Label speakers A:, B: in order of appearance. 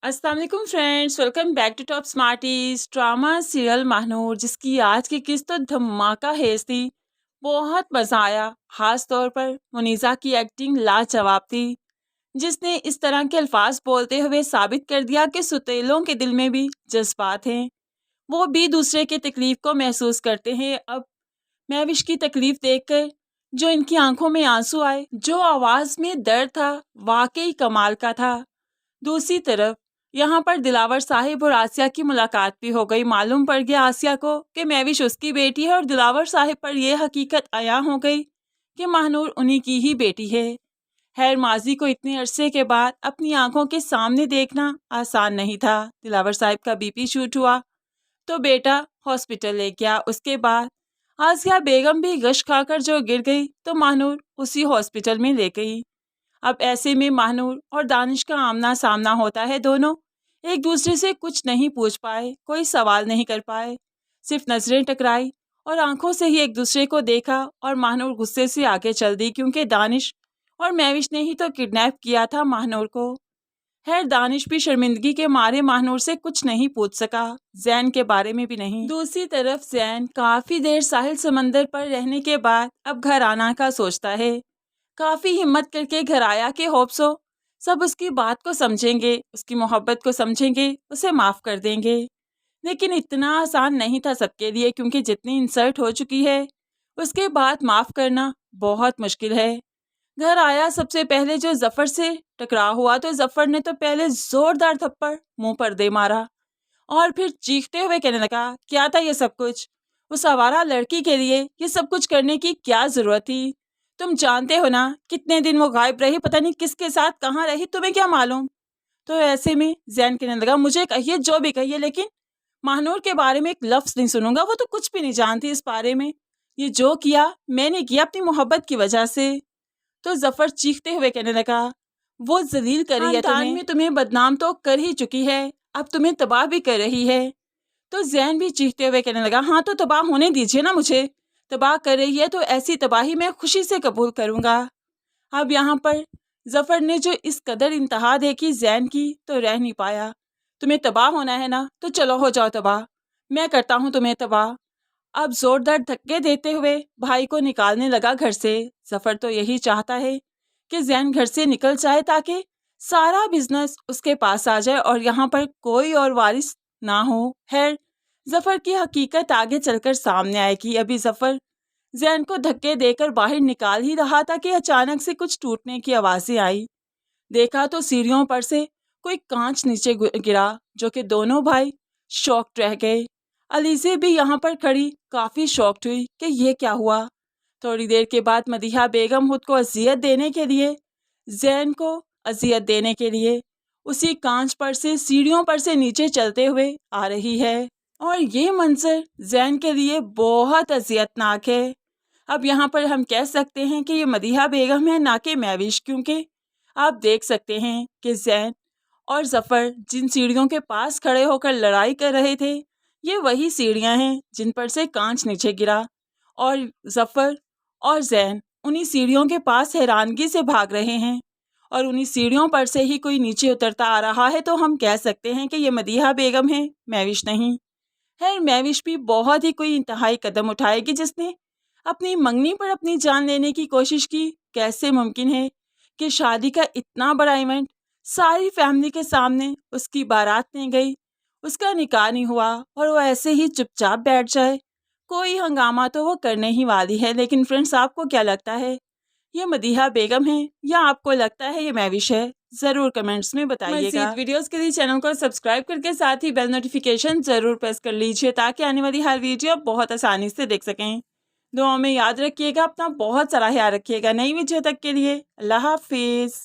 A: अस्सलाम वालेकुम friends, welcome back to Top Smarties. Drama serial Mahnoor जिसकी आज की किस्त तो धमाका हेज थी। बहुत मज़ा आया। खास तौर पर मुनीज़ा की एक्टिंग लाजवाब थी, जिसने इस तरह के अल्फाज बोलते हुए साबित कर दिया कि सुतेलों के दिल में भी जज्बात हैं, वो भी दूसरे की तकलीफ को महसूस करते हैं। अब महविश की तकलीफ देखकर जो इनकी आंखों में आंसू आए, जो आवाज़ में दर्द था, वाकई कमाल का था। दूसरी तरफ यहाँ पर दिलावर साहिब और आसिया की मुलाकात भी हो गई। मालूम पड़ गया आसिया को कि महविश उसकी बेटी है और दिलावर साहिब पर यह हकीकत आया हो गई कि महानूर उन्हीं की ही बेटी है। खैर, माजी को इतने अरसे के बाद अपनी आंखों के सामने देखना आसान नहीं था। दिलावर साहिब का बीपी शूट हुआ तो बेटा हॉस्पिटल ले गया। उसके बाद आसिया बेगम भी गश खाकर जो गिर गई तो महानूर उसी हॉस्पिटल में ले गई। अब ऐसे में महानूर और दानिश का आमना सामना होता है। दोनों एक दूसरे से कुछ नहीं पूछ पाए, कोई सवाल नहीं कर पाए, सिर्फ नजरें टकराई और आंखों से ही एक दूसरे को देखा और महानूर गुस्से से आगे चल दी, क्योंकि दानिश और महविश ने ही तो किडनैप किया था महानूर को। खैर, दानिश भी शर्मिंदगी के मारे महानूर से कुछ नहीं पूछ सका, जैन के बारे में भी नहीं। दूसरी तरफ जैन काफी देर साहिल समंदर पर रहने के बाद अब घर आना का सोचता है। काफी हिम्मत करके घर आया कि होप्सो सब उसकी बात को समझेंगे, उसकी मोहब्बत को समझेंगे, उसे माफ कर देंगे। लेकिन इतना आसान नहीं था सबके लिए, क्योंकि जितनी इंसल्ट हो चुकी है उसके बाद माफ करना बहुत मुश्किल है। घर आया सबसे पहले जो जफर से टकराव हुआ तो जफर ने तो पहले जोरदार थप्पड़ मुंह पर दे मारा और फिर चीखते हुए कहने लगा, क्या था ये सब कुछ? उस आवारा लड़की के लिए ये सब कुछ करने की क्या जरूरत थी? तुम जानते हो ना कितने दिन वो गायब रही, पता नहीं किसके साथ कहाँ रही, तुम्हें क्या मालूम? तो ऐसे में जैन कहने लगा, मुझे कहिए जो भी कहिए, लेकिन महानूर के बारे में एक लफ्ज नहीं सुनूंगा, वो तो कुछ भी नहीं जानती इस बारे में। ये जो किया मैंने किया अपनी मोहब्बत की वजह से। तो जफर चीखते हुए कहने लगा, वो जलील करी है तुम्हें बदनाम तो कर ही चुकी है, अब तुम्हें तबाह भी कर रही है। तो जैन भी चीखते हुए कहने लगा, हाँ तो तबाह होने दीजिए ना, मुझे तबाह कर रही है तो ऐसी तबाही मैं खुशी से कबूल करूंगा। अब यहाँ पर जफर ने जो इस कदर इंतहा देखी जैन की तो रह नहीं पाया। तुम्हें तबाह होना है ना, तो चलो हो जाओ तबाह, मैं करता हूँ तुम्हें तबाह। अब जोरदार धक्के देते हुए भाई को निकालने लगा घर से। जफर तो यही चाहता है कि जैन घर से निकल जाए ताकि सारा बिजनेस उसके पास आ जाए और यहाँ पर कोई और वारिस ना हो। खैर, जफर की हकीकत आगे चलकर सामने आएगी। अभी जफर जैन को धक्के देकर बाहर निकाल ही रहा था कि अचानक से कुछ टूटने की आवाजें आई। देखा तो सीढ़ियों पर से कोई कांच नीचे गिरा, जो कि दोनों भाई शॉक्ड रह गए। अलीज़े भी यहाँ पर खड़ी काफी शॉक्ड हुई कि ये क्या हुआ। थोड़ी देर के बाद मदीहा बेगम खुद को अजियत देने के लिए, जैन को अजियत देने के लिए उसी कांच पर से सीढ़ियों पर से नीचे चलते हुए आ रही है और ये मंजर जैन के लिए बहुत अजियतनाक है। अब यहाँ पर हम कह सकते हैं कि ये मदीहा बेगम है, ना कि महविश, क्योंकि आप देख सकते हैं कि जैन और जफर जिन सीढ़ियों के पास खड़े होकर लड़ाई कर रहे थे, ये वही सीढ़ियाँ हैं जिन पर से कांच नीचे गिरा और जफर और जैन उन्हीं सीढ़ियों के पास हैरानगी से भाग रहे हैं और उन्हीं सीढ़ियों पर से ही कोई नीचे उतरता आ रहा है। तो हम कह सकते हैं कि ये मदीहा बेगम है, महविश नहीं है। महविश भी बहुत ही कोई इंतहाई कदम उठाएगी, जिसने अपनी मंगनी पर अपनी जान लेने की कोशिश की। कैसे मुमकिन है कि शादी का इतना बड़ा इवेंट सारी फैमिली के सामने उसकी बारात नहीं गई, उसका निकाह नहीं हुआ और वो ऐसे ही चुपचाप बैठ जाए? कोई हंगामा तो वो करने ही वाली है। लेकिन फ्रेंड्स, आपको क्या लगता है, ये मदीहा बेगम है या आपको लगता है ये महविश है? जरूर कमेंट्स में बताइएगा। वीडियोस के लिए चैनल को सब्सक्राइब करके साथ ही बेल नोटिफिकेशन जरूर प्रेस कर लीजिए ताकि आने वाली हर वीडियो बहुत आसानी से देख सकें। दुआ में याद रखिएगा, अपना बहुत सारा ख्याल रखिएगा। नई वीडियो तक के लिए अल्लाह हाफिज।